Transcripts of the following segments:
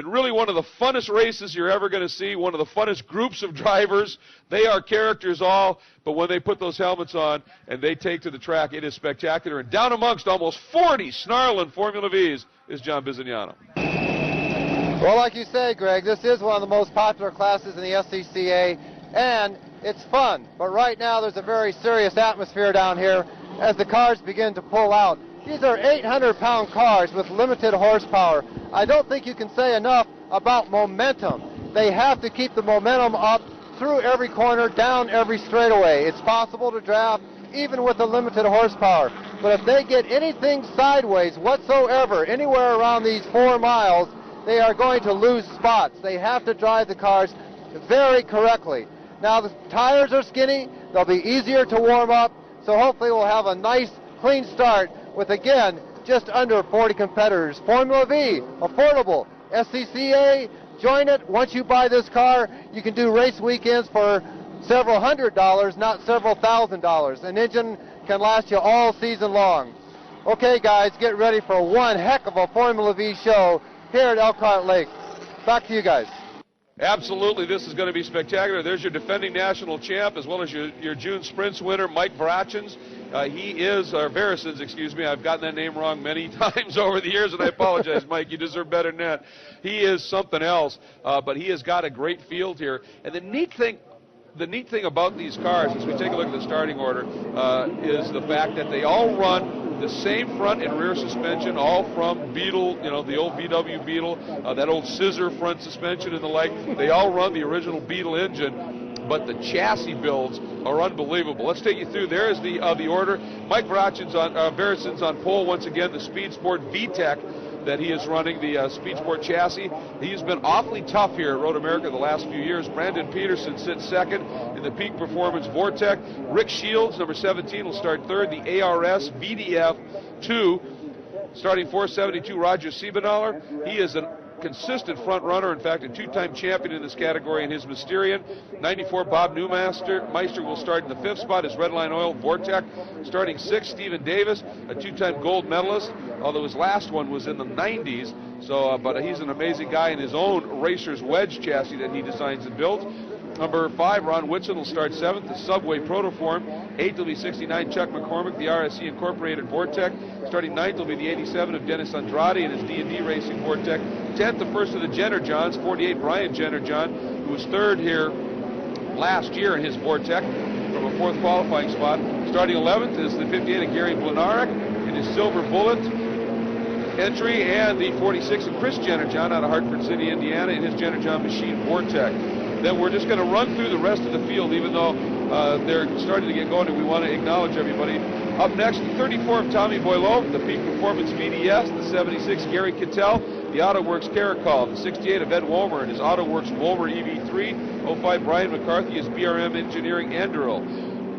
and really one of the funnest races you're ever going to see, one of the funnest groups of drivers. They are characters all, but when they put those helmets on and they take to the track, it is spectacular. And down amongst almost 40 snarling Formula Vs is John Bizignano. Well, like you say, Greg, this is one of the most popular classes in the SCCA, and it's fun. But right now there's a very serious atmosphere down here as the cars begin to pull out. These are 800-pound cars with limited horsepower. I don't think you can say enough about momentum. They have to keep the momentum up through every corner, down every straightaway. It's possible to draft even with a limited horsepower. But if they get anything sideways whatsoever, anywhere around these 4 miles, they are going to lose spots. They have to drive the cars very correctly. Now, the tires are skinny. They'll be easier to warm up. So hopefully we'll have a nice, clean start with, again, just under 40 competitors. Formula V, affordable. SCCA, join it. Once you buy this car, you can do race weekends for several $100s, not several $1,000s. An engine can last you all season long. Okay, guys, get ready for one heck of a Formula V show here at Elkhart Lake. Back to you guys. Absolutely, this is going to be spectacular. There's your defending national champ, as well as your June Sprints winner, Mike Varacins. He is, or Varacins, excuse me. I've gotten that name wrong many times over the years, and I apologize, Mike. You deserve better than that. He is something else, but he has got a great field here. And the neat thing about these cars, as we take a look at the starting order, is the fact that they all run the same front and rear suspension, all from Beetle, you know, the old VW Beetle, that old scissor front suspension and the like. They all run the original Beetle engine, but the chassis builds are unbelievable. Let's take you through. There is the order. Mike Varacins on pole once again. The Speed Sport VTEC that he is running, the Speed Sport chassis. He's been awfully tough here at Road America the last few years. Brandon Peterson sits second in the Peak Performance Vortec. Rick Shields, number 17, will start third. The ARS VDF 2, starting 472, Roger Siebenaller. He is a consistent front runner, in fact a 2-time champion in this category in his Mysterian. 94, Bob Newmeister will start in the 5th spot, his Redline Oil Vortec. Starting 6th, Stephen Davis, a 2-time gold medalist, although his last one was in the 90s. So, but he's an amazing guy in his own Racer's Wedge chassis that he designs and builds. Number 5, Ron Whitson will start 7th, the Subway Protoform. 8th will be 69, Chuck McCormick, the RSC Incorporated Vortec. Starting 9th will be the 87 of Dennis Andrade and his D&D Racing Vortec. 10th, the first of the Jenner Johns, 48, Brian Jenner John, who was 3rd here last year in his Vortec from a 4th qualifying spot. Starting 11th is the 58 of Gary Blenarek in his Silver Bullet entry, and the 46 of Chris Jenner John out of Hartford City, Indiana, in his Jenner John Machine Vortec. Then we're just going to run through the rest of the field, even though they're starting to get going, and we want to acknowledge everybody. Up next, the 34 of Tommy Boileau, the Peak Performance VDS, the 76 Gary Cattell, the AutoWorks Caracol, the 68 of Ed Wolmer and his AutoWorks Wolmer EV3, 05 Brian McCarthy, his BRM Engineering Anduril.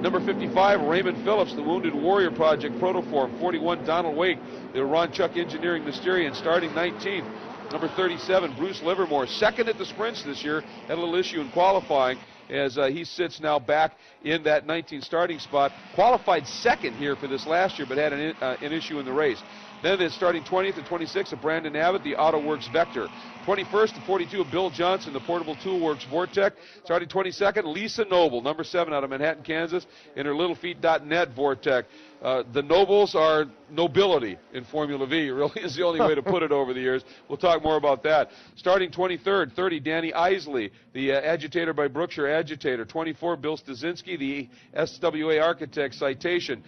Number 55, Raymond Phillips, the Wounded Warrior Project Protoform. 41, Donald Wake, the Ron Chuck Engineering Mysterian, starting 19th. Number 37, Bruce Livermore, second at the sprints this year, had a little issue in qualifying as he sits now back in that 19 starting spot. Qualified second here for this last year, but had an issue in the race. Then it's starting 20th and 26th of Brandon Abbott, the AutoWorks Vector. 21st and 42 of Bill Johnson, the Portable Toolworks Vortec. Starting 22nd, Lisa Noble, number 7 out of Manhattan, Kansas, in her LittleFeet.net Vortec. The Nobles are nobility in Formula V, really is the only way to put it over the years. We'll talk more about that. Starting 23rd, 30, Danny Isley, the Agitator by Brookshire Agitator. 24, Bill Stasinski, the SWA Architect Citation.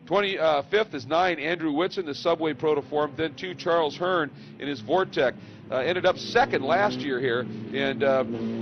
25th is 9, Andrew Whitson, the Subway Protoform. Then 2, Charles Hearn in his Vortec. Ended up second last year here, and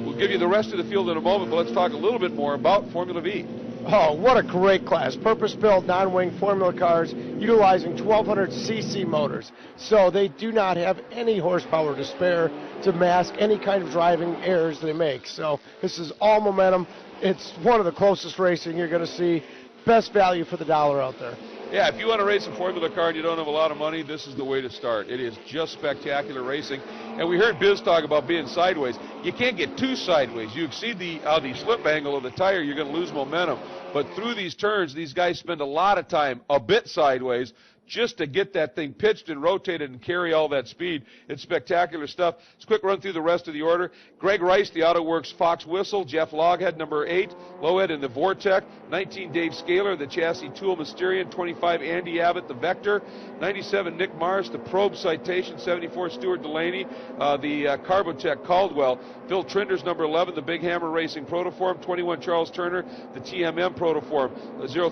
we'll give you the rest of the field in a moment, but let's talk a little bit more about Formula V. Oh, what a great class. Purpose-built, non-wing formula cars utilizing 1,200cc motors. So they do not have any horsepower to spare to mask any kind of driving errors they make. So this is all momentum. It's one of the closest racing you're going to see. Best value for the dollar out there. Yeah, if you want to race a Formula car and you don't have a lot of money, this is the way to start. It is just spectacular racing. And we heard Biz talk about being sideways. You can't get too sideways. You exceed the slip angle of the tire, you're going to lose momentum. But through these turns, these guys spend a lot of time a bit sideways just to get that thing pitched and rotated and carry all that speed. It's spectacular stuff. Let's quick run through the rest of the order. Greg Rice, the Auto Works Fox Whistle. Jeff Loghead, number 8. Lowhead in the Vortec. 19, Dave Scaler, the Chassis Tool Mysterian. 25, Andy Abbott, the Vector. 97, Nick Mars, the Probe Citation. 74, Stuart Delaney, the Carbotech Caldwell. Phil Trinder's number 11, the Big Hammer Racing Protoform. 21, Charles Turner, the TMM Protoform.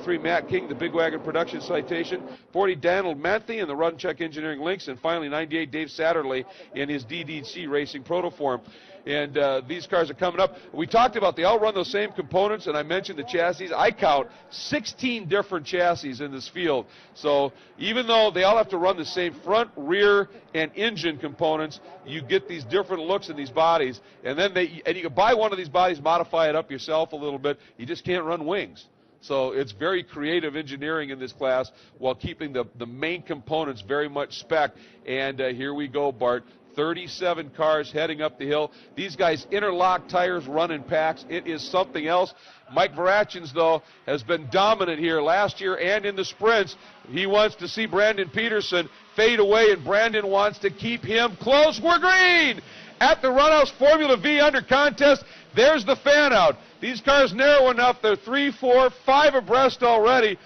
03, Matt King, the Big Wagon Production Citation. 40, Daniel Manthe in the Run Check Engineering Links. And finally, 98, Dave Satterley in his DDC Racing Protoform. And these cars are coming up. We talked about they all run those same components, and I mentioned the chassis. I count 16 different chassis in this field. So even though they all have to run the same front, rear, and engine components, you get these different looks in these bodies. And then you can buy one of these bodies, modify it up yourself a little bit. You just can't run wings. So it's very creative engineering in this class while keeping the main components very much spec. And here we go, Bart. 37 cars heading up the hill. These guys interlock tires, run in packs. It is something else. Mike Varachins, though, has been dominant here last year and in the sprints. He wants to see Brandon Peterson fade away, and Brandon wants to keep him close. We're green! At the Runoffs Formula V under contest, there's the fan out. These cars narrow enough. They're 3, 4, 5 abreast already.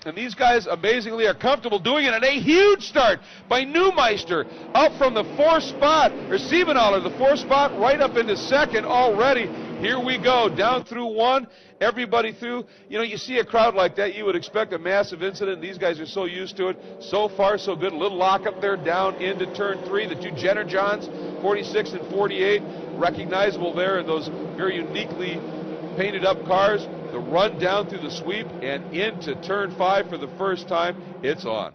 And these guys, amazingly, are comfortable doing it. And a huge start by Neumeister up from the 4th spot, or Siebenaller, the 4th spot, right up into 2nd already. Here we go, down through 1, everybody through. You know, you see a crowd like that, you would expect a massive incident. These guys are so used to it. So far, so good. A little lock up there down into turn 3. The two Jenner Johns, 46 and 48, recognizable there in those very uniquely painted up cars. The run down through the sweep and into turn 5 for the first time. It's on.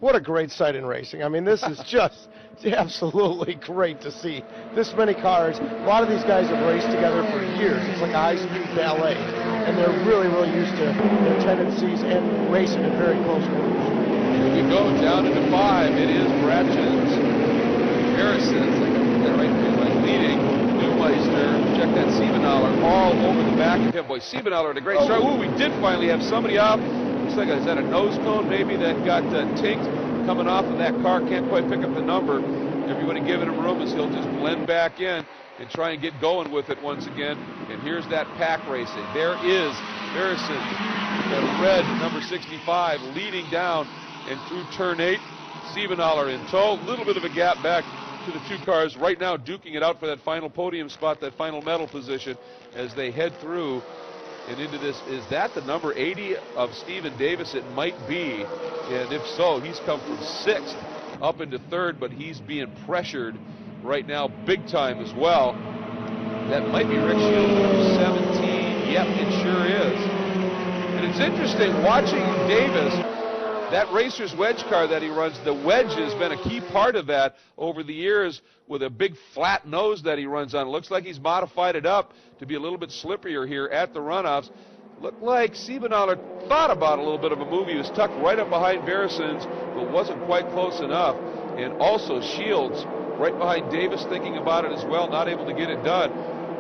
What a great sight in racing. I mean, this is just absolutely great to see. This many cars. A lot of these guys have raced together for years. It's like a high-speed ballet. And they're really, really used to their tendencies and racing in very close quarters. Here we go, down into 5. It is Bratchins, Harrison's, right leading. Neumeister, check that Siebenaller all over the back of him. Boy, Siebenaller had a great start. Ooh, we did finally have somebody out. Looks like is that a nose cone maybe that got tinked coming off of that car. Can't quite pick up the number. Everybody giving him room as he'll just blend back in and try and get going with it once again. And here's that pack racing. There is Harrison, the red number 65, leading down and through turn 8. Siebenaller in tow. A little bit of a gap back to the two cars right now, duking it out for that final podium spot, that final medal position as they head through and into this. Is that the number 80 of Stephen Davis? It might be, and if so, he's come from 6th up into 3rd, but he's being pressured right now big time as well. That might be Rick Shields, number 17. Yep, it sure is. And it's interesting watching Davis. That racer's wedge car that he runs, the wedge has been a key part of that over the years with a big flat nose that he runs on. It looks like he's modified it up to be a little bit slipperier here at the Runoffs. Looked like Siebenaller thought about a little bit of a move. He was tucked right up behind Veresins, but wasn't quite close enough. And also Shields right behind Davis thinking about it as well, not able to get it done.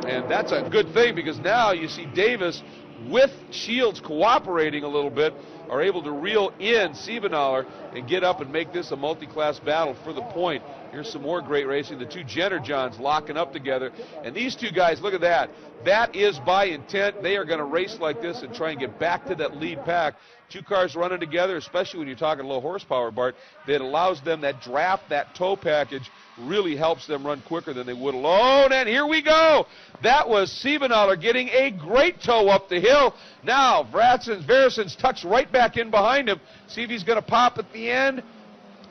And that's a good thing because now you see Davis with Shields cooperating a little bit, are able to reel in Siebenaller and get up and make this a multi-class battle for the point. Here's some more great racing. The two Jenner Johns locking up together. And these two guys, look at that. That is by intent. They are going to race like this and try and get back to that lead pack. Two cars running together, especially when you're talking low horsepower, Bart, that allows them that draft, that tow package, really helps them run quicker than they would alone. And here we go. That was Siebenaller getting a great tow up the hill. Now, Veresins tucks right back in behind him. See if he's going to pop at the end.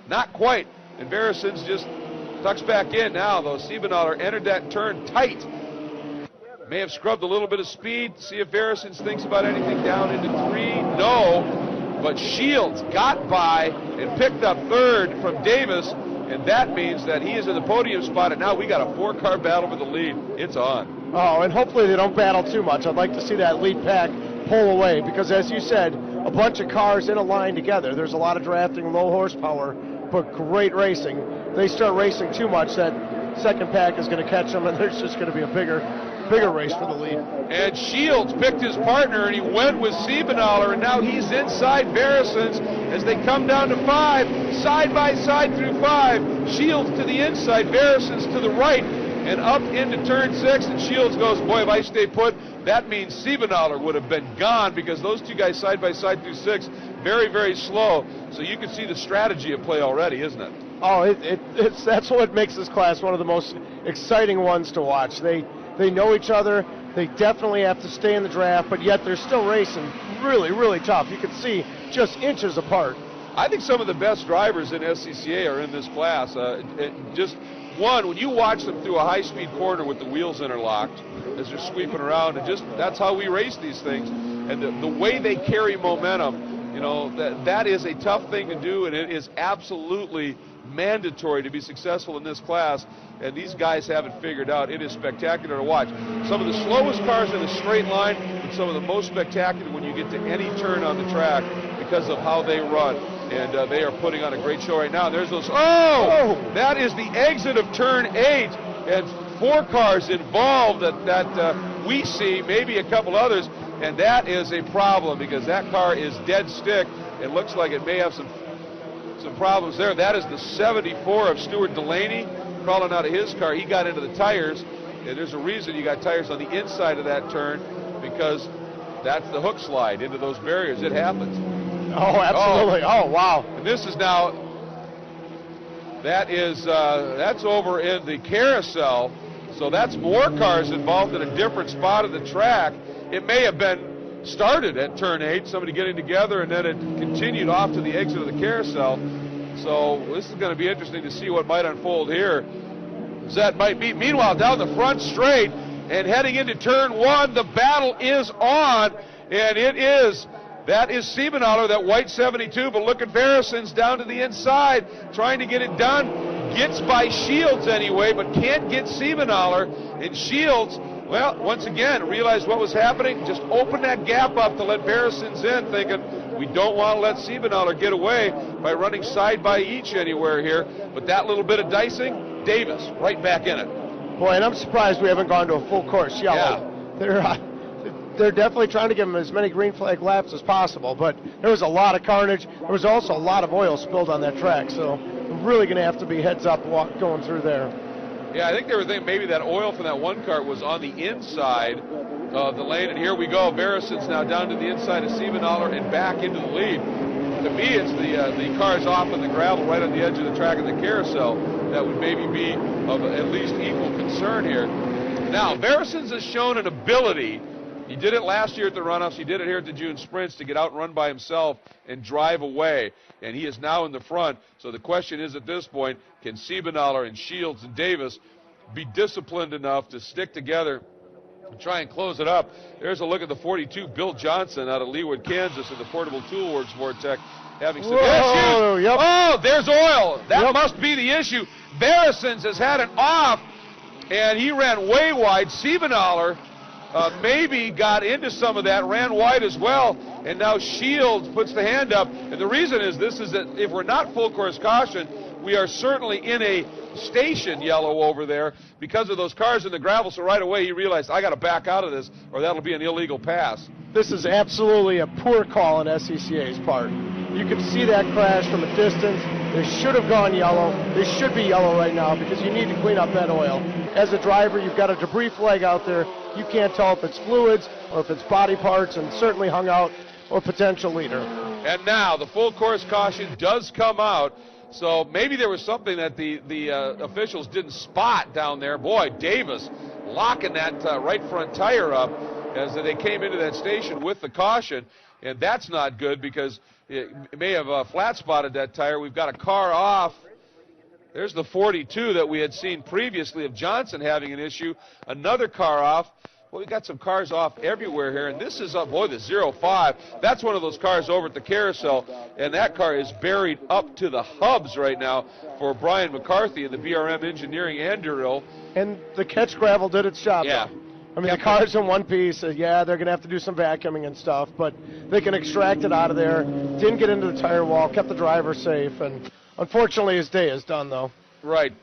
Not quite. And Veresins just tucks back in now, though. Siebenaller entered that turn tight. May have scrubbed a little bit of speed. See if Veresins thinks about anything down into 3. No. But Shields got by and picked up 3rd from Davis. And that means that he is in the podium spot, and now we got a 4-car battle for the lead. It's on. Oh, and hopefully they don't battle too much. I'd like to see that lead pack pull away because, as you said, a bunch of cars in a line together. There's a lot of drafting, low horsepower, but great racing. They start racing too much, that second pack is going to catch them, and there's just going to be a bigger bigger race for the lead. And Shields picked his partner, and he went with Siebenthaler, and now he's inside Veresons as they come down to 5, side by side through 5. Shields to the inside, Veresons to the right, and up into turn 6, and Shields goes, boy, if I stay put, that means Siebenthaler would have been gone, because those two guys side by side through 6, very, very slow. So you can see the strategy at play already, isn't it? Oh, that's what makes this class one of the most exciting ones to watch. They know each other. They definitely have to stay in the draft, but yet they're still racing really, really tough. You can see just inches apart. I think some of the best drivers in SCCA are in this class. Just one, when you watch them through a high-speed corner with the wheels interlocked as they're sweeping around, and just that's how we race these things. And the way they carry momentum, you know, that is a tough thing to do, and it is absolutely mandatory to be successful in this class, and these guys have it figured out. It is spectacular to watch. Some of the slowest cars in a straight line, and some of the most spectacular when you get to any turn on the track because of how they run. And they are putting on a great show right now. There's those, that is the exit of turn 8, and 4 cars involved that we see, maybe a couple others, and that is a problem because that car is dead stick. It looks like it may have some problems there. That is the 74 of Stuart Delaney crawling out of his car. He got into the tires, and there's a reason you got tires on the inside of that turn, because that's the hook slide into those barriers. It happens. Oh, absolutely. Oh, wow. And this is now, that's over in the carousel, so that's more cars involved in a different spot of the track. It may have been started at turn 8, somebody getting together, and then it continued off to the exit of the carousel. So this is going to be interesting to see what might unfold here. That might be. Meanwhile, down the front straight and heading into turn 1, the battle is on, and that is Siebenthaler, that white 72, but look at Veresons down to the inside, trying to get it done. Gets by Shields anyway, but can't get Siebenthaler, and Shields, well, once again, realized what was happening, just opened that gap up to let Veresons in, thinking, we don't want to let Siebenthaler get away by running side by each anywhere here, but that little bit of dicing, Davis right back in it. Boy, and I'm surprised we haven't gone to a full course yellow. Yeah. They're definitely trying to give them as many green flag laps as possible, but there was a lot of carnage. There was also a lot of oil spilled on that track, so we're really going to have to be heads up going through there. Yeah, I think they were thinking maybe that oil from that one car was on the inside of the lane, and here we go. Veresons now down to the inside of Siebenthaler and back into the lead. To me, it's the cars off in the gravel right on the edge of the track of the carousel that would maybe be of at least equal concern here. Now, Veresons has shown an ability. He did it last year at the Runoffs. He did it here at the June Sprints to get out and run by himself and drive away. And he is now in the front. So the question is at this point, can Siebenthaler and Shields and Davis be disciplined enough to stick together and try and close it up? There's a look at the 42, Bill Johnson out of Leawood, Kansas, in the Portable Toolworks Vortec, having some issues. Yep. Oh, there's oil. That must be the issue. Veresons has had it off, and he ran way wide. Siebenthaler maybe got into some of that, ran wide as well, and now Shields puts the hand up. And the reason is this is that if we're not full course caution, we are certainly in a station yellow over there because of those cars in the gravel. So right away he realized, I got to back out of this or that'll be an illegal pass. This is absolutely a poor call on SCCA's part. You can see that crash from a distance. They should have gone yellow. They should be yellow right now because you need to clean up that oil. As a driver, you've got a debris flag out there. You can't tell if it's fluids or if it's body parts, and certainly hung out a potential leader. And now the full course caution does come out. So maybe there was something that the officials didn't spot down there. Boy, Davis locking that right front tire up as they came into that station with the caution. And that's not good because it may have flat spotted that tire. We've got a car off. There's the 42 that we had seen previously of Johnson having an issue. Another car off. Well, we got some cars off everywhere here, and this is, boy, the 05. That's one of those cars over at the carousel, and that car is buried up to the hubs right now for Brian McCarthy and the BRM Engineering and Durrell. And the catch gravel did its job. Yeah. Though. I mean, the car's in one piece. Yeah, they're going to have to do some vacuuming and stuff, but they can extract it out of there. Didn't get into the tire wall, kept the driver safe, and unfortunately his day is done, though. Right.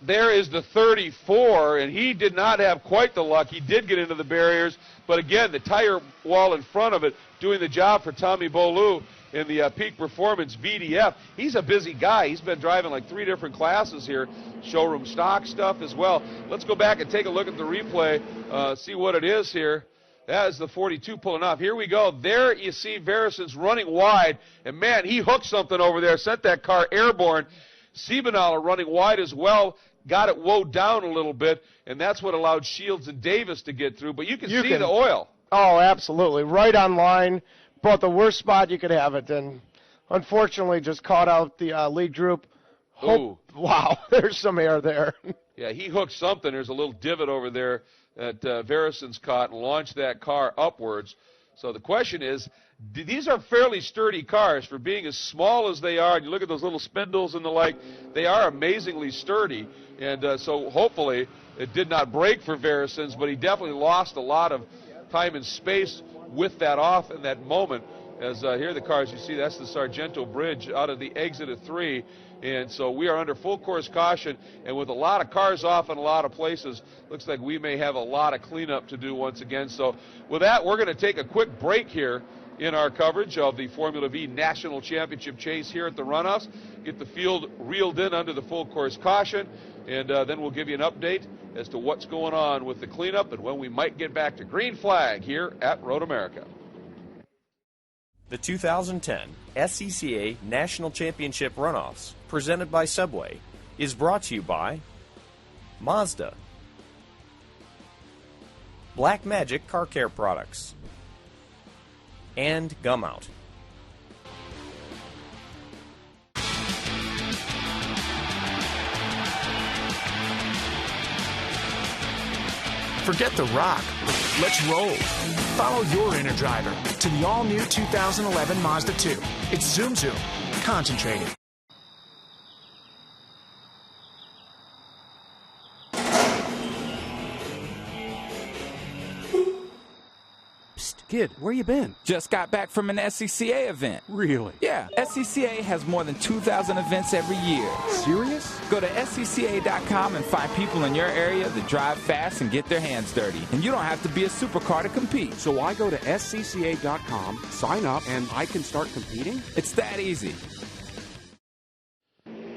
there is the 34, and he did not have quite the luck. He did get into the barriers, but again, the tire wall in front of it doing the job for Tommy Beaulieu in the Peak Performance VDF. He's a busy guy. He's been driving like 3 different classes here, showroom stock stuff as well. Let's go back and take a look at the replay, see what it is here. That is the 42 pulling off. Here we go. There you see Vereson's running wide, and man, he hooked something over there, sent that car airborne. Siebenaler running wide as well, got it woed down a little bit, and that's what allowed Shields and Davis to get through. But you can see the oil. Oh, absolutely. Right on line, but the worst spot you could have it, and unfortunately just caught out the lead group. Wow, there's some air there. Yeah, he hooked something. There's a little divot over there that Vereson's caught and launched that car upwards. So the question is, these are fairly sturdy cars for being as small as they are. And you look at those little spindles and the like, they are amazingly sturdy. And so hopefully it did not break for Vereson's, but he definitely lost a lot of time and space with that off in that moment. As here are the cars you see, that's the Sargento Bridge out of the exit of 3. And so we are under full course caution, and with a lot of cars off in a lot of places, looks like we may have a lot of cleanup to do once again. So with that, we're going to take a quick break here in our coverage of the Formula V National Championship chase here at the Runoffs. Get the field reeled in under the full course caution, and then we'll give you an update as to what's going on with the cleanup and when we might get back to green flag here at Road America. The 2010 SCCA National Championship Runoffs, presented by Subway, is brought to you by Mazda, Black Magic Car Care Products, and Gumout. Forget the rock. Let's roll. Follow your inner driver to the all-new 2011 Mazda 2. It's Zoom Zoom. Concentrated. Kid, where you been? Just got back from an SCCA event. Really? Yeah, SCCA has more than 2,000 events every year. Serious? Go to SCCA.com and find people in your area that drive fast and get their hands dirty. And you don't have to be a supercar to compete. So I go to SCCA.com, sign up, and I can start competing? It's that easy.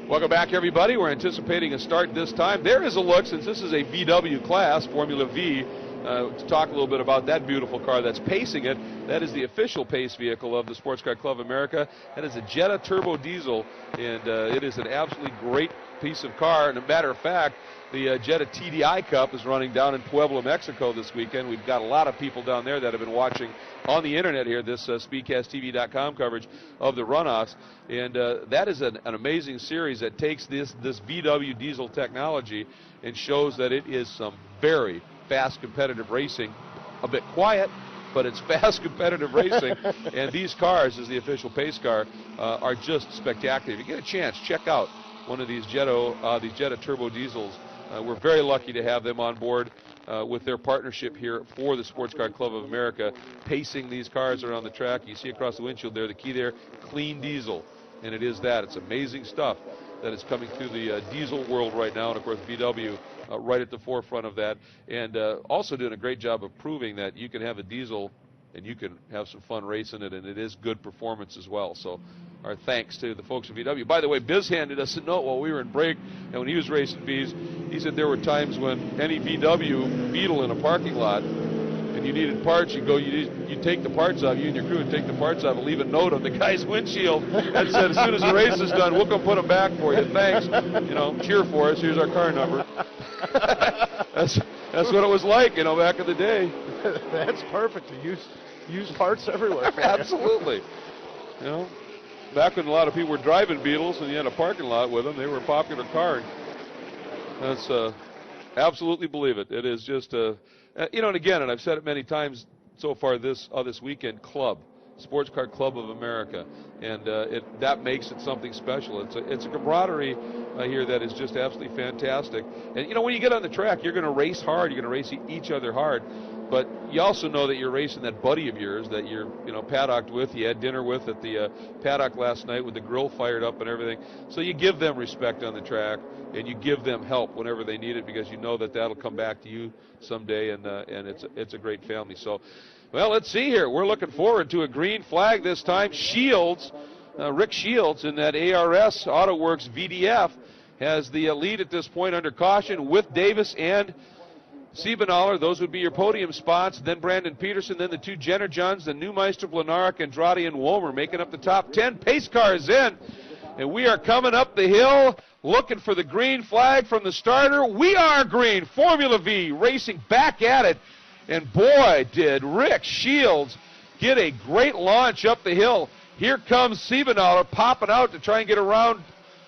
Welcome back, everybody. We're anticipating a start this time. There is a look, since this is a VW class, Formula V, to talk a little bit about that beautiful car that's pacing it. That is the official pace vehicle of the Sports Car Club of America. That is a Jetta turbo diesel, and it is an absolutely great piece of car. And a matter of fact, the Jetta TDI Cup is running down in Puebla, Mexico this weekend. We've got a lot of people down there that have been watching on the internet here, this SpeedcastTV.com coverage of the Runoffs. And that is an amazing series that takes this VW diesel technology and shows that it is some very fast competitive racing. A bit quiet, but it's fast competitive racing. And these cars, as the official pace car, are just spectacular. If you get a chance, check out one of these Jetta turbo diesels. We're very lucky to have them on board with their partnership here for the Sports Car Club of America, pacing these cars around the track. You see across the windshield there, the key there, clean diesel. And it is that. It's amazing stuff that is coming through the diesel world right now. And, of course, VW right at the forefront of that. And also doing a great job of proving that you can have a diesel and you can have some fun racing it, and it is good performance as well. So our thanks to the folks at VW. By the way, Biz handed us a note while we were in break, and when he was racing V's, he said there were times when any VW Beetle in a parking lot, and you needed parts, you take the parts out, you and your crew would take the parts out and leave a note on the guy's windshield that said, as soon as the race is done, we'll come put them back for you. Thanks. Cheer for us. Here's our car number. That's what it was like, back in the day. That's perfect to use parts everywhere. Absolutely. Back when a lot of people were driving Beetles and you had a parking lot with them, they were a popular car. That's absolutely believe it. It is just and again, and I've said it many times so far this weekend, club. Sports Car Club of America, and that makes it something special. It's a camaraderie here that is just absolutely fantastic. And when you get on the track, you're going to race hard. You're going to race each other hard, but you also know that you're racing that buddy of yours that you're paddocked with. You had dinner with at the paddock last night with the grill fired up and everything. So you give them respect on the track, and you give them help whenever they need it, because you know that that'll come back to you someday, and it's a great family. So. Well, let's see here. We're looking forward to a green flag this time. Shields, Rick Shields in that ARS Auto Works VDF has the lead at this point under caution with Davis and Siebenaller. Those would be your podium spots. Then Brandon Peterson, then the two Jenner Johns, the Neumeister, Blenarek, Andrade, and Womer making up the top 10. Pace car is in, and we are coming up the hill looking for the green flag from the starter. We are green. Formula V racing back at it. And boy, did Rick Shields get a great launch up the hill. Here comes Siebenaller popping out to try and get around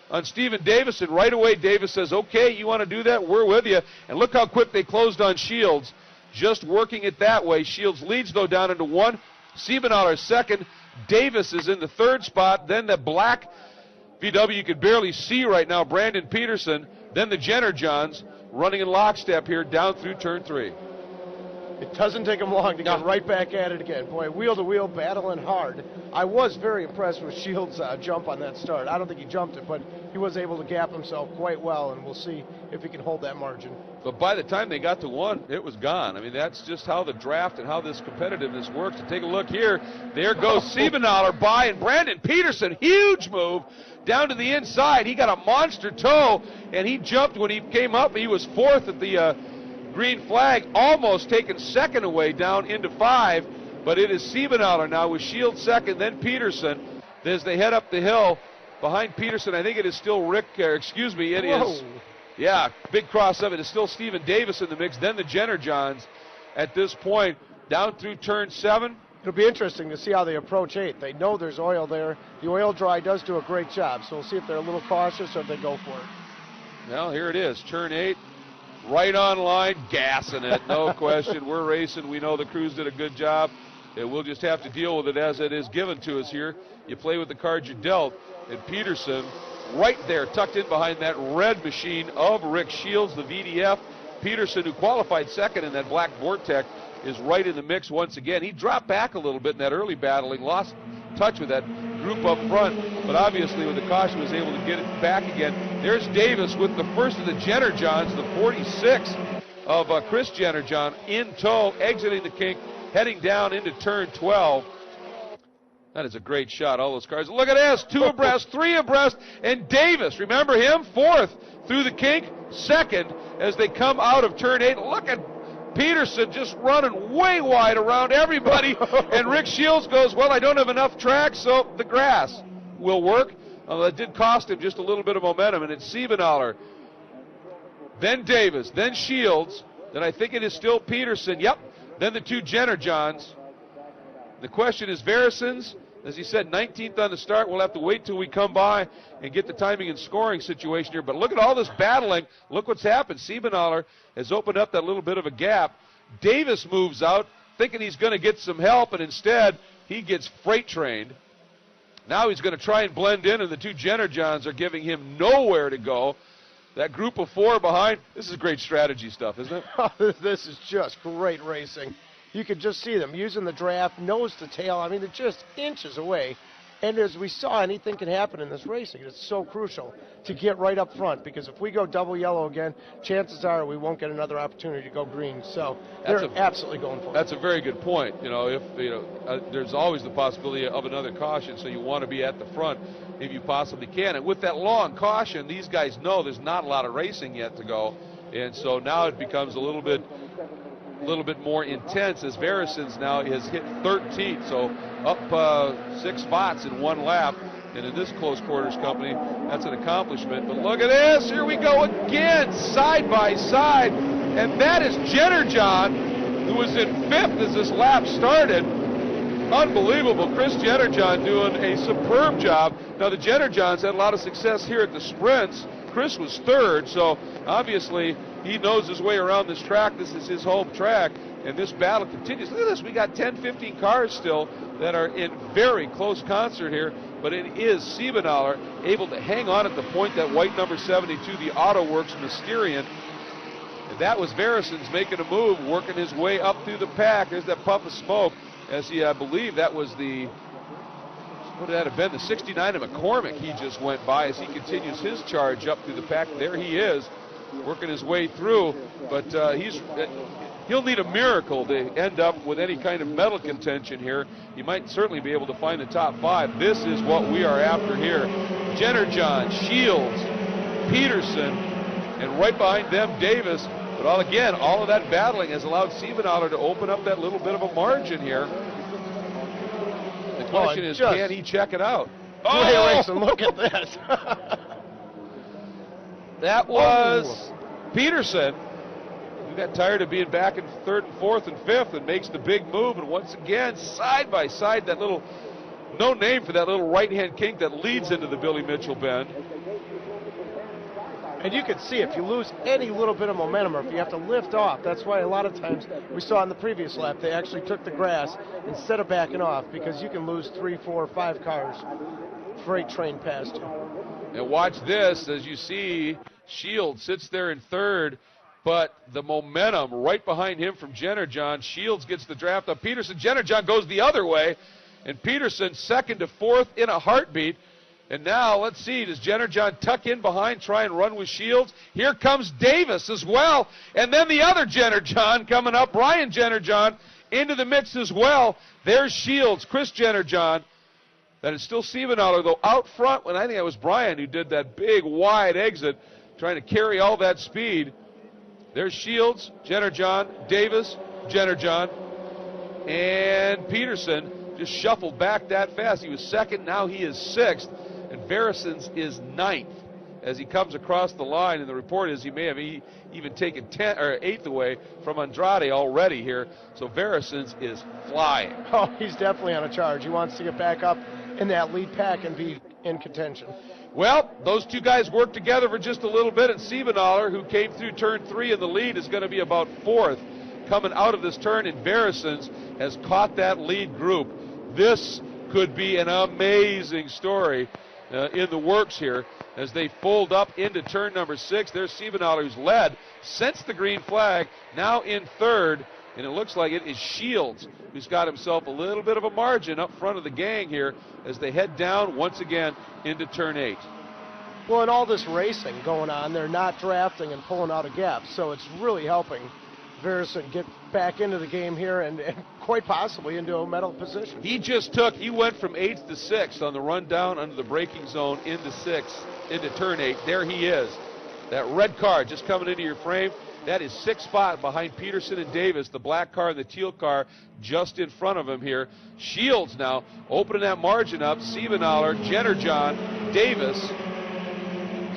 on Stephen Davis. And right away, Davis says, okay, you want to do that? We're with you. And look how quick they closed on Shields, just working it that way. Shields leads, though, down into 1. Siebenaller second. Davis is in the 3rd spot. Then the black VW you could barely see right now, Brandon Peterson. Then the Jenner Johns running in lockstep here down through turn 3. It doesn't take him long to get right back at it again. Boy, wheel to wheel, battling hard. I was very impressed with Shields' jump on that start. I don't think he jumped it, but he was able to gap himself quite well, and we'll see if he can hold that margin. But by the time they got to 1, it was gone. I mean, that's just how the draft and how this competitiveness works. To take a look here, there goes Siebenaller by, and Brandon Peterson, huge move down to the inside. He got a monster toe, and he jumped when he came up. He was 4th at the green flag, almost taken 2nd away down into 5, but it is Siebenaller now with Shields 2nd, then Peterson. As they head up the hill behind Peterson, I think it is still Rick, it is, big cross of it. It's still Stephen Davis in the mix, then the Jenner Johns at this point, down through turn 7. It'll be interesting to see how they approach 8. They know there's oil there. The oil dry does do a great job, so we'll see if they're a little cautious or if they go for it. Well, here it is, turn 8. Right on line, gassing it, no question. We're racing. We know the crews did a good job, and we'll just have to deal with it as it is given to us here. You play with the cards you're dealt, and Peterson right there, tucked in behind that red machine of Rick Shields, the VDF. Peterson, who qualified 2nd in that black Vortec, is right in the mix once again. He dropped back a little bit in that early battling, lost touch with that group up front, but obviously with the caution was able to get it back again. There's Davis with the first of the Jenner Johns, the 46 of Chris Jenner John in tow, exiting the kink, heading down into turn 12. That is a great shot, all those cars. Look at this, 2 abreast, 3 abreast, and Davis, remember him, 4th through the kink, 2nd as they come out of turn 8. Look at Peterson just running way wide around everybody, and Rick Shields goes, well, I don't have enough track, so the grass will work. That did cost him just a little bit of momentum, and it's Siebenaller, then Davis, then Shields, then I think it is still Peterson, then the 2 Jenner Johns. The question is Verison's, as he said, 19th on the start. We'll have to wait till we come by and get the timing and scoring situation here. But look at all this battling. Look what's happened. Siebenaller has opened up that little bit of a gap. Davis moves out thinking he's going to get some help, and instead he gets freight trained. Now he's going to try and blend in, and the 2 Jenner Johns are giving him nowhere to go. That group of 4 behind, this is great strategy stuff, isn't it? This is just great racing. You could just see them using the draft, nose to tail. I mean, they're just inches away. And as we saw, anything can happen in this racing. It's so crucial to get right up front, because if we go double yellow again, chances are we won't get another opportunity to go green. So they're absolutely going for it. That's a very good point. There's always the possibility of another caution, so you want to be at the front if you possibly can. And with that long caution, these guys know there's not a lot of racing yet to go, and so now it becomes a little bit more intense as Verison's now has hit 13th, so up 6 spots in 1 lap. And in this close quarters company, that's an accomplishment. But look at this, here we go again, side by side, and that is Jenner John, who was in 5th as this lap started. Unbelievable. Chris Jenner John doing a superb job. Now the Jenner Johns had a lot of success here at the sprints. Chris was 3rd, so obviously he knows his way around this track. This is his home track. and this battle continues. Look at this. We got 10, 15 cars still that are in very close concert here, but it is Siebenthaler able to hang on at the point, that white number 72, the AutoWorks Mysterian. And that was Veresons making a move, working his way up through the pack. There's that puff of smoke as he, I believe that was the, what would that have been, the 69 of McCormick he just went by as he continues his charge up through the pack. There he is, working his way through, but he'll need a miracle to end up with any kind of medal contention here. He might certainly be able to find the top 5. This is what we are after here. Jennerjohn, Shields, Peterson, and right behind them, Davis. But all of that battling has allowed Siebenthaler to open up that little bit of a margin here. The question is, can he check it out? Look at this. That was Peterson, who got tired of being back in 3rd and 4th and 5th and makes the big move. And once again, side by side, that little, no name for that little right-hand kink that leads into the Billy Mitchell bend. And you can see if you lose any little bit of momentum or if you have to lift off, that's why a lot of times we saw in the previous lap they actually took the grass instead of backing off, because you can lose 3, 4, 5 cars freight train past you. And watch this as you see Shields sits there in 3rd, but the momentum right behind him from Jennerjohn. Shields gets the draft of Peterson. Jennerjohn goes the other way, and Peterson 2nd to 4th in a heartbeat. And now, let's see, does Jennerjohn tuck in behind, try and run with Shields? Here comes Davis as well. And then the other Jennerjohn coming up, Brian Jennerjohn, into the mix as well. There's Shields, Chris Jennerjohn. That is still Siebenthaler, though, out front. When I think it was Brian who did that big, wide exit, trying to carry all that speed. There's Shields, Jennerjohn, Davis, Jennerjohn, and Peterson just shuffled back that fast. He was 2nd, now he is 6th. And Veresons is 9th as he comes across the line. And the report is he may have even taken 8th away from Andrade already here. So Veresons is flying. Oh, he's definitely on a charge. He wants to get back up in that lead pack and be in contention. Well, those two guys worked together for just a little bit, and Siebenthaler, who came through turn 3 in the lead, is going to be about 4th coming out of this turn, and Veresons has caught that lead group. This could be an amazing story in the works here as they fold up into turn number 6. There's Siebenthaler, who's led since the green flag, now in 3rd, and it looks like it is Shields who's got himself a little bit of a margin up front of the gang here as they head down once again into turn 8. Well, in all this racing going on, they're not drafting and pulling out a gap, so it's really helping Vereson get back into the game here and quite possibly into a medal position. He went from 8th to 6th on the run down under the braking zone into 6th, into turn 8. There he is. That red car just coming into your frame. That is 6th spot behind Peterson and Davis. The black car and the teal car just in front of him here. Shields now opening that margin up. Siebenthaler, Jennerjohn, Davis.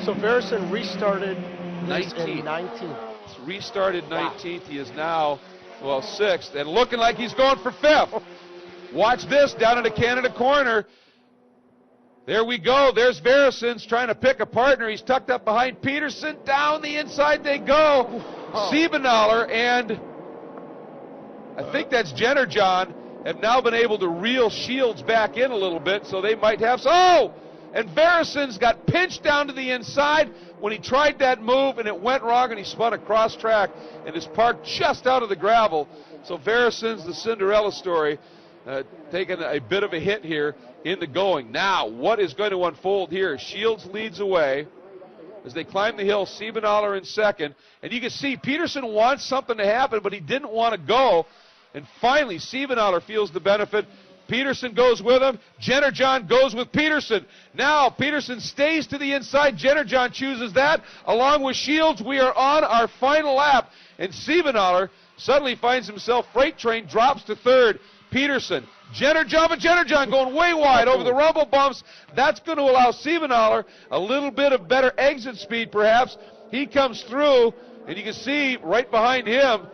So Vereson restarted 19th. 19th. Restarted 19th. He is now, 6th, and looking like he's going for 5th. Watch this down into Canada corner. There we go. There's Veresons trying to pick a partner. He's tucked up behind Peterson. Down the inside they go. Siebenthaler and I think that's Jennerjohn have now been able to reel Shields back in a little bit, so they might have and Veresons got pinched down to the inside when he tried that move, and it went wrong, and he spun across track and is parked just out of the gravel. So Veresons, the Cinderella story, taking a bit of a hit here in the going. Now, what is going to unfold here? Shields leads away as they climb the hill. Siebenthaler in 2nd, and you can see Peterson wants something to happen, but he didn't want to go. And finally, Siebenthaler feels the benefit. Peterson goes with him. Jennerjohn goes with Peterson. Now Peterson stays to the inside. Jennerjohn chooses that. Along with Shields, we are on our final lap. And Siebenthaler suddenly finds himself freight train, drops to 3rd. Peterson, Jennerjohn going way wide over the rumble bumps. That's going to allow Siebenthaler a little bit of better exit speed perhaps. He comes through, and you can see right behind him,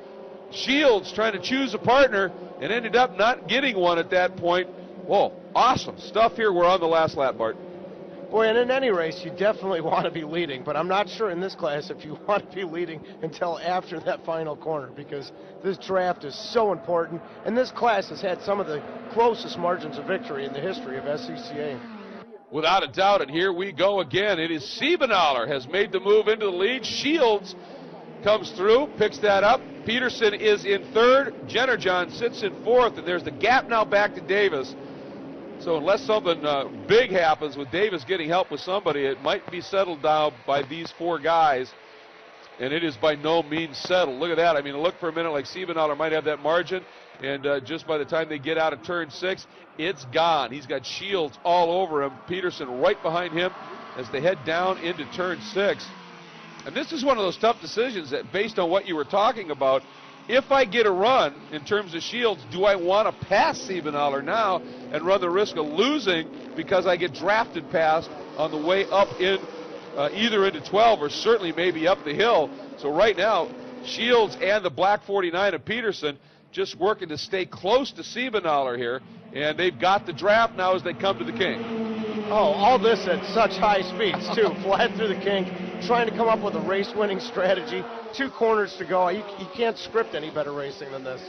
Shields trying to choose a partner and ended up not getting one at that point. Whoa, awesome stuff here. We're on the last lap, Bart. Boy, and in any race, you definitely want to be leading, but I'm not sure in this class if you want to be leading until after that final corner, because this draft is so important, and this class has had some of the closest margins of victory in the history of SCCA. Without a doubt, and here we go again. It is Siebenaler has made the move into the lead. Shields comes through, picks that up. Peterson is in third. Jennerjohn sits in fourth, and there's the gap now back to Davis. So unless something big happens with Davis getting help with somebody, it might be settled down by these four guys. And it is by no means settled. Look at that. I mean, look for a minute like Siebenaler might have that margin. And just by the time they get out of turn 6, it's gone. He's got Shields all over him. Peterson right behind him as they head down into turn 6. And this is one of those tough decisions that, based on what you were talking about, if I get a run in terms of Shields, do I want to pass Siebenaler now and run the risk of losing because I get drafted past on the way up in either into 12 or certainly maybe up the hill? So right now, Shields and the black 49 of Peterson just working to stay close to Siebenaler here, and they've got the draft now as they come to the kink. Oh, all this at such high speeds, too. Flat through the kink, trying to come up with a race-winning strategy. 2 corners to go. You can't script any better racing than this.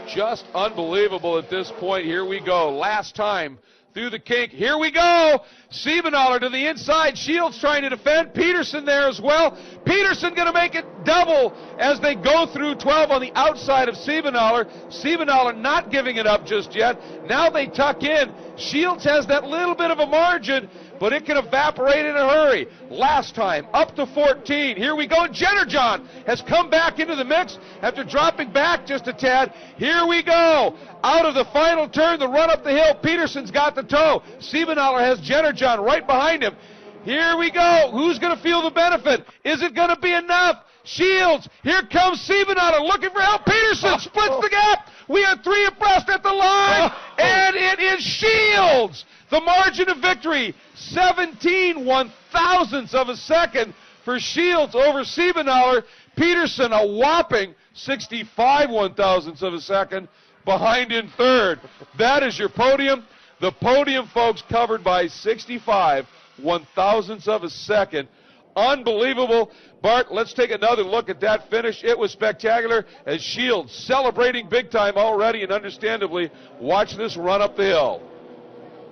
Just unbelievable at this point. Here we go. Last time through the kink. Here we go. Siebenaler to the inside. Shields trying to defend. Peterson there as well. Peterson going to make it double as they go through 12 on the outside of Siebenaler. Siebenaler not giving it up just yet. Now they tuck in. Shields has that little bit of a margin, but it can evaporate in a hurry. Last time, up to 14. Here we go. Jennerjohn has come back into the mix after dropping back just a tad. Here we go. Out of the final turn, the run up the hill. Peterson's got the toe. Siebenaler has Jennerjohn right behind him. Here we go. Who's going to feel the benefit? Is it going to be enough? Shields. Here comes Siebenaler looking for help. Peterson splits the gap. We are 3 abreast at the line, and it is Shields. The margin of victory, 17 one-thousandths of a second for Shields over Siebenaler. Peterson a whopping 65 one-thousandths of a second behind in third. That is your podium. The podium, folks, covered by 65 one-thousandths of a second. Unbelievable. Bart, let's take another look at that finish. It was spectacular as Shields celebrating big time already, and understandably, watch this run up the hill.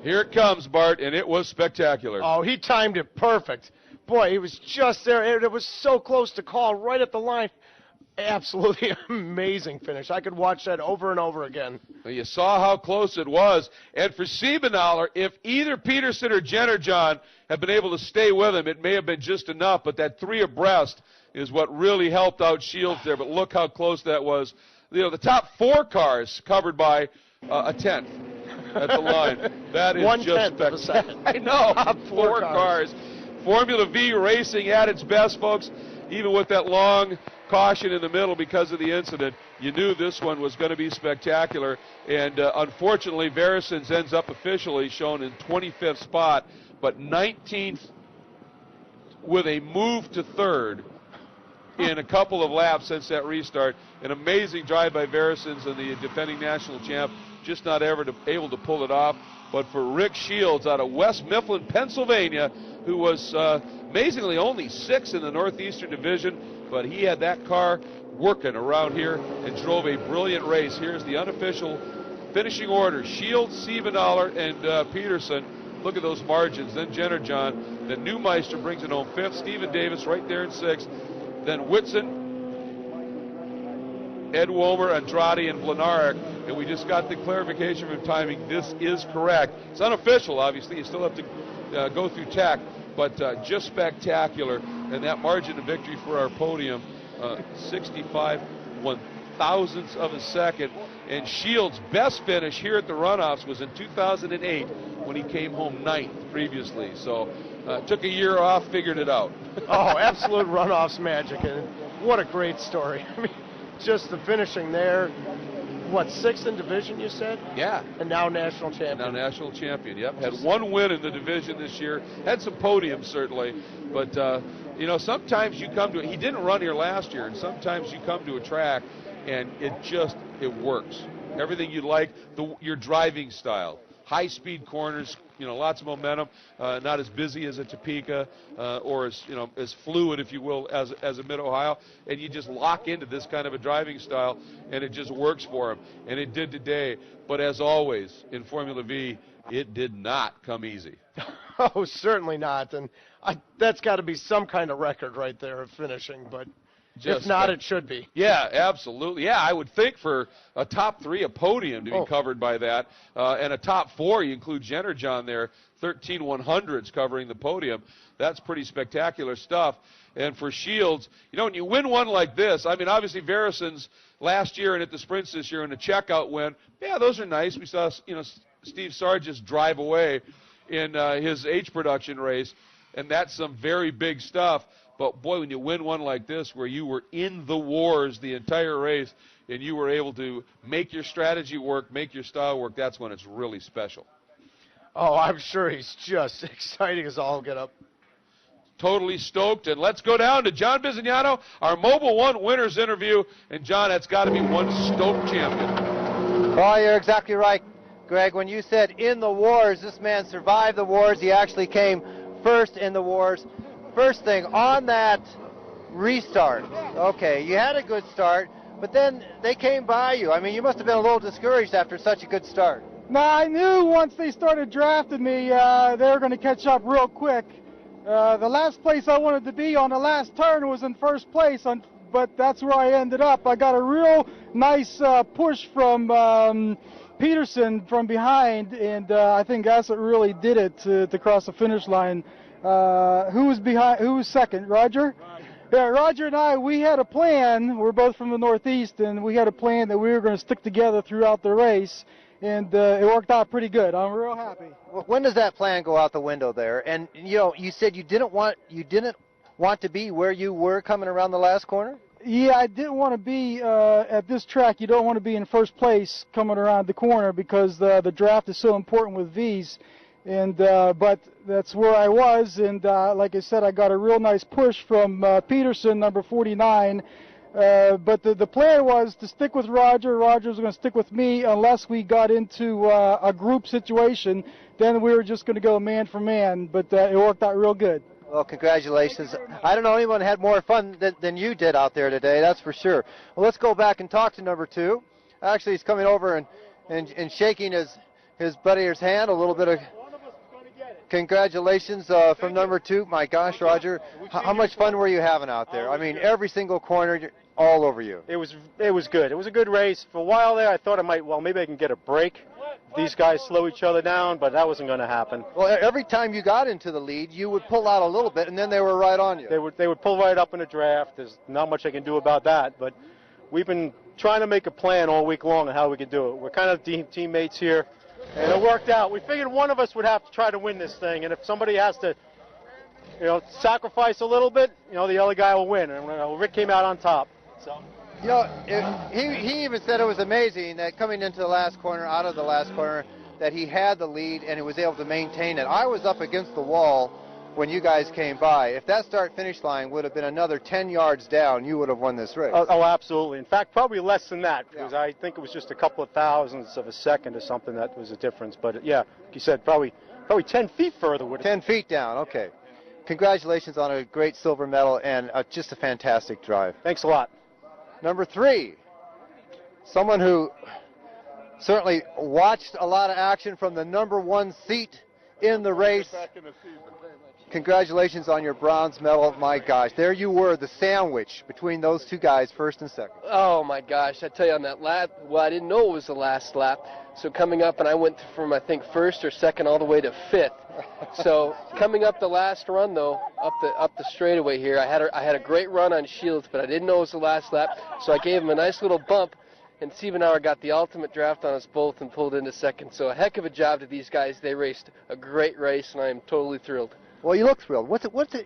Here it comes, Bart, and it was spectacular. Oh, he timed it perfect. Boy, he was just there. It was so close to call, right at the line. Absolutely amazing finish. I could watch that over and over again. Well, you saw how close it was. And for Siebenaler, if either Peterson or Jennerjohn had been able to stay with him, it may have been just enough. But that 3 abreast is what really helped out Shields there. But look how close that was. You know, the top 4 cars covered by a tenth at the line. That is just spectacular. I know. Top 4 cars. Formula V racing at its best, folks. Even with that long caution in the middle because of the incident, you knew this one was going to be spectacular. And unfortunately, Verisons ends up officially shown in 25th spot, but 19th with a move to third in a couple of laps since that restart. An amazing drive by Verisons and the defending national champ, just not ever able to pull it off. But for Rick Shields out of West Mifflin, Pennsylvania, who was amazingly only 6th in the Northeastern Division, but he had that car working around here and drove a brilliant race. Here's the unofficial finishing order. Shields, Siebenaler, and Peterson. Look at those margins. Then Jennerjohn. Then Neumeister brings it home 5th. Stephen Davis right there in 6th. Then Whitson, Ed Womer, Andrade, and Blenarek. And we just got the clarification from timing. This is correct. It's unofficial, obviously. You still have to go through TAC, but just spectacular. And that margin of victory for our podium, 65 one-thousandths of a second. And Shields' best finish here at the Runoffs was in 2008 when he came home 9th previously. So took a year off, figured it out. Oh, absolute Runoffs magic. And what a great story. I mean, just the finishing there. What, 6th in division, you said? Yeah. And now national champion. Now national champion, yep. Had 1 win in the division this year. Had some podiums, certainly. But, you know, sometimes you come to it. He didn't run here last year, and sometimes you come to a track, and it works. Everything you like, your driving style. High-speed corners, lots of momentum, not as busy as a Topeka or as fluid, if you will, as a Mid-Ohio, and you just lock into this kind of a driving style, and it just works for him, and it did today. But as always in Formula V, it did not come easy. Oh, certainly not, and that's got to be some kind of record right there of finishing, but if not, it should be. Yeah, absolutely. Yeah, I would think for a top 3, a podium to be covered by that, and a top 4, you include Jenner John there, 13 100s covering the podium. That's pretty spectacular stuff. And for Shields, when you win one like this, I mean, obviously Verison's last year and at the sprints this year in a checkout win, yeah, those are nice. We saw, Steve Sargis drive away in his H production race, and that's some very big stuff. But, boy, when you win one like this where you were in the wars the entire race and you were able to make your strategy work, make your style work, that's when it's really special. Oh, I'm sure he's just exciting as all get up. Totally stoked. And let's go down to John Bizignano, our Mobil 1 winners interview. And, John, that's got to be one stoked champion. Oh, you're exactly right, Greg. When you said in the wars, this man survived the wars. He actually came first in the wars. First thing, on that restart, okay, you had a good start, but then they came by you. I mean, you must have been a little discouraged after such a good start. No, I knew once they started drafting me, they were going to catch up real quick. The last place I wanted to be on the last turn was in first place, but that's where I ended up. I got a real nice push from Peterson from behind, and I think that's what really did it to cross the finish line. Who was behind? Who was second? Roger? Yeah, Roger and I, we had a plan. We're both from the Northeast, and we had a plan that we were going to stick together throughout the race, and it worked out pretty good. I'm real happy. When does that plan go out the window there? And you said you didn't want to be where you were coming around the last corner? Yeah, I didn't want to be at this track. You don't want to be in first place coming around the corner because the draft is so important with V's. And but that's where I was, and like I said, I got a real nice push from Peterson, number 49. But the plan was to stick with Roger. Roger was going to stick with me unless we got into a group situation. Then we were just going to go man for man. But it worked out real good. Well, congratulations. I don't know anyone had more fun than you did out there today, that's for sure. Well, let's go back and talk to number 2. Actually, he's coming over and shaking his buddy's hand, a little bit of congratulations from number 2. My gosh, Roger, how much fun were you having out there? I mean, every single corner, all over you. It was good. It was a good race. For a while there, I thought maybe I can get a break. These guys slow each other down, but that wasn't going to happen. Well, every time you got into the lead, you would pull out a little bit, and then they were right on you. They would pull right up in the draft. There's not much I can do about that, but we've been trying to make a plan all week long on how we could do it. We're kind of teammates here. And it worked out. We figured one of us would have to try to win this thing, and if somebody has to, sacrifice a little bit, the other guy will win. And Rick came out on top. So. He even said it was amazing that coming into the last corner, out of the last corner, that he had the lead and he was able to maintain it. I was up against the wall when you guys came by. If that start-finish line would have been another 10 yards down, you would have won this race. Oh, absolutely. In fact, probably less than that, because I think it was just a couple of thousandths of a second or something that was a difference. But, yeah, like you said, probably 10 feet further. 10 feet down, okay. Congratulations on a great silver medal and just a fantastic drive. Thanks a lot. Number 3, someone who certainly watched a lot of action from the number 1 seat in the race. Congratulations on your bronze medal. My gosh, there you were, the sandwich between those two guys, first and second. Oh my gosh, I tell you, on that lap, well, I didn't know it was the last lap. So coming up, and I went from, I think, first or second all the way to 5th. So coming up the last run, though, up the straightaway here, I had a great run on Shields, but I didn't know it was the last lap. So I gave him a nice little bump, and Siebenauer got the ultimate draft on us both and pulled into second. So a heck of a job to these guys. They raced a great race, and I am totally thrilled. Well, you look thrilled. What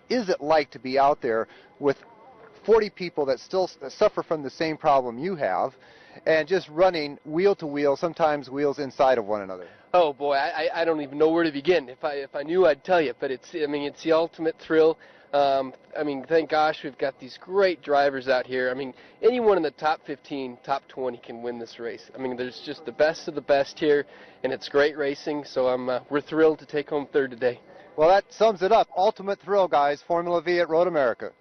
is it like to be out there with 40 people that still suffer from the same problem you have, and just running wheel to wheel, sometimes wheels inside of one another? Oh boy, I don't even know where to begin. If I knew, I'd tell you. But it's the ultimate thrill. Thank gosh we've got these great drivers out here. Anyone in the top 15, top 20 can win this race. There's just the best of the best here, and it's great racing. So we're thrilled to take home third today. Well, that sums it up. Ultimate thrill, guys. Formula V at Road America.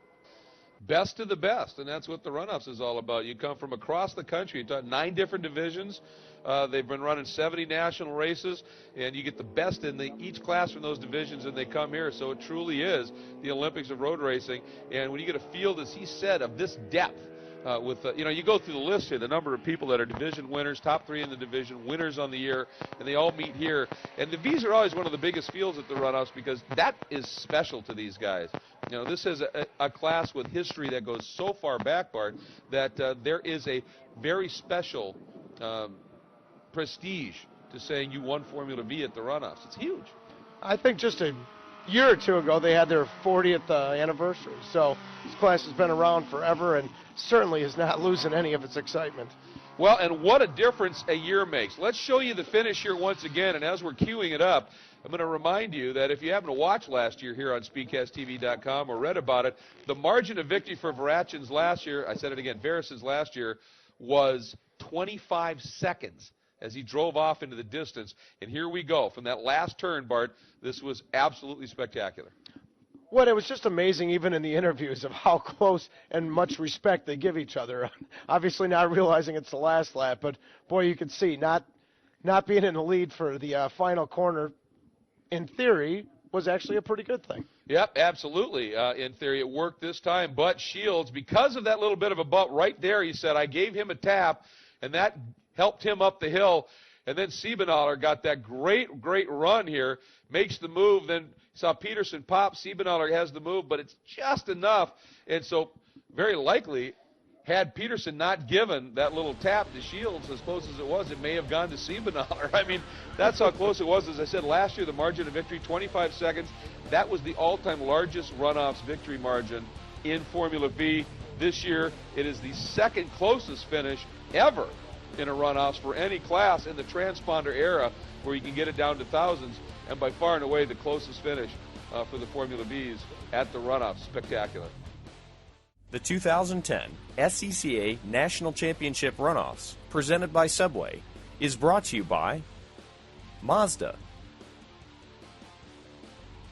Best of the best, and that's what the Runoffs is all about. You come from across the country. You've done 9 different divisions. They've been running 70 national races, and you get the best in each class from those divisions, and they come here. So it truly is the Olympics of road racing. And when you get a field, as he said, of this depth, you go through the list here, the number of people that are division winners, top 3 in the division, winners on the year, and they all meet here. And the V's are always one of the biggest fields at the Runoffs because that is special to these guys. This is a class with history that goes so far back, Bart, that there is a very special prestige to saying you won Formula V at the Runoffs. It's huge. I think just a year or two ago they had their 40th anniversary. So this class has been around forever and certainly is not losing any of its excitement. Well, and what a difference a year makes. Let's show you the finish here once again, and as we're queuing it up, I'm going to remind you that if you happen to watch last year here on SpeedcastTV.com or read about it, the margin of victory for Verachen's last year, I said it again, Veresen's last year, was 25 seconds as he drove off into the distance. And here we go. From that last turn, Bart, this was absolutely spectacular. Well, it was just amazing even in the interviews of how close and much respect they give each other. Obviously not realizing it's the last lap, but boy, you could see not being in the lead for the final corner, in theory, was actually a pretty good thing. Yep, absolutely. In theory, it worked this time. But Shields, because of that little bit of a bump right there, he said, I gave him a tap, and that helped him up the hill. And then Siebenaller got that great run here, makes the move, then saw Peterson pop. Siebenaller has the move, but it's just enough. And so very likely, had Peterson not given that little tap to Shields, as close as it was, it may have gone to Siebenaller. That's how close it was. As I said, last year, the margin of victory, 25 seconds. That was the all-time largest Runoffs victory margin in Formula V. This year, it is the second closest finish ever in a Runoffs for any class in the transponder era, where you can get it down to thousands, and by far and away the closest finish for the Formula Vs at the Runoffs. Spectacular. The 2010 SCCA National Championship Runoffs, presented by Subway, is brought to you by Mazda,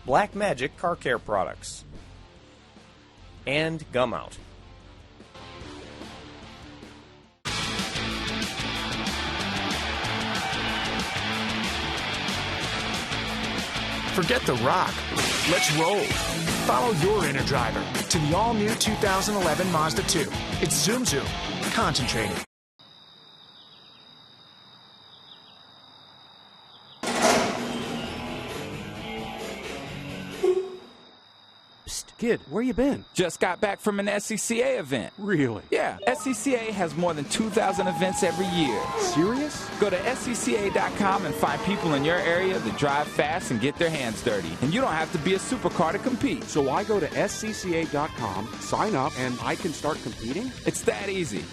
Black Magic Car Care Products, and Gumout. Forget the rock. Let's roll. Follow your inner driver to the all-new 2011 Mazda 2. It's Zoom Zoom. Concentrating. Kid, where you been? Just got back from an SCCA event. Really? Yeah, SCCA has more than 2,000 events every year. Serious? Go to SCCA.com and find people in your area that drive fast and get their hands dirty. And you don't have to be a supercar to compete. So I go to SCCA.com, sign up, and I can start competing? It's that easy.